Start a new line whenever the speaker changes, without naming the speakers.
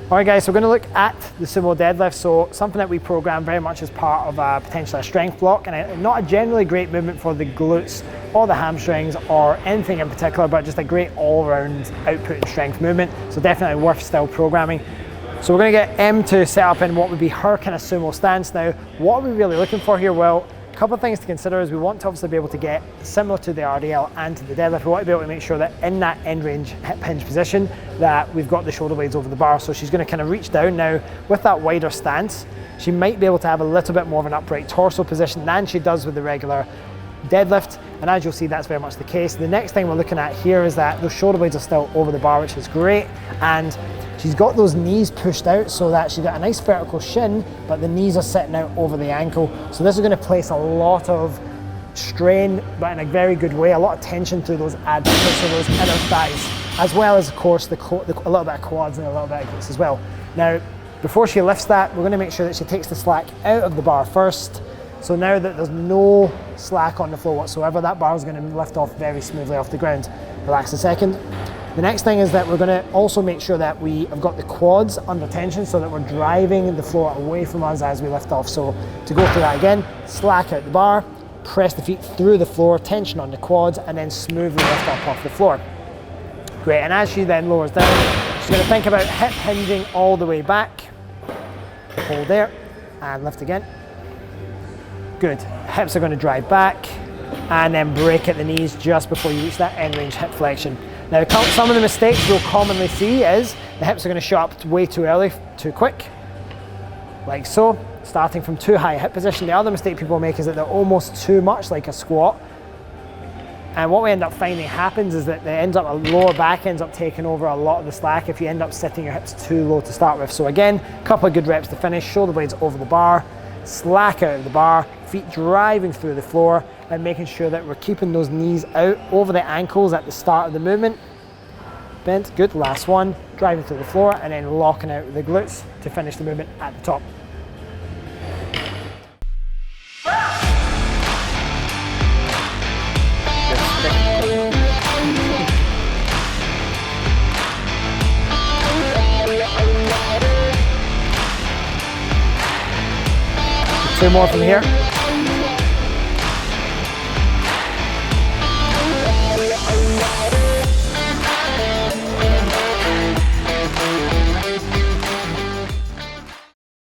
Alright guys, so we're going to look at the Sumo deadlift, so something that we program very much as part of potentially a strength block, and not a generally great movement for the glutes or the hamstrings or anything in particular, but just a great all-round output and strength movement, so definitely worth still programming. So we're going to get Em to set up in what would be her kind of Sumo stance. Now, what are we really looking for here? Well, a couple of things to consider is we want to obviously be able to get similar to the RDL and to the deadlift. We want to be able to make sure that in that end range hip hinge position that we've got the shoulder blades over the bar. So she's going to kind of reach down now with that wider stance. She might be able to have a little bit more of an upright torso position than she does with the regular deadlift, and as you'll see, that's very much the case. The next thing we're looking at here is that those shoulder blades are still over the bar, which is great, and she's got those knees pushed out so that she's got a nice vertical shin, but the knees are sitting out over the ankle. So this is going to place a lot of strain, but in a very good way, a lot of tension through those adductors, so those inner thighs, as well as, of course, a little bit of quads and a little bit of glutes as well. Now, before she lifts that, we're going to make sure that she takes the slack out of the bar first. So now that there's no slack on the floor whatsoever, that bar is going to lift off very smoothly off the ground. Relax a second. The next thing is that we're going to also make sure that we have got the quads under tension so that we're driving the floor away from us as we lift off. So to go through that again, slack out the bar, press the feet through the floor, tension on the quads, and then smoothly lift up off the floor. Great, and as she then lowers down, she's going to think about hip hinging all the way back. Hold there, and lift again. Good, hips are going to drive back, and then break at the knees just before you reach that end range hip flexion. Now, some of the mistakes we'll commonly see is the hips are going to show up way too early, too quick, like so, starting from too high a hip position. The other mistake people make is that they're almost too much like a squat. And what we end up finding happens is that a lower back ends up taking over a lot of the slack if you end up sitting your hips too low to start with. So again, a couple of good reps to finish, shoulder blades over the bar, slack out of the bar, feet driving through the floor, and making sure that we're keeping those knees out over the ankles at the start of the movement. Bent, good, last one, driving through the floor, and then locking out the glutes to finish the movement at the top. Two more from here.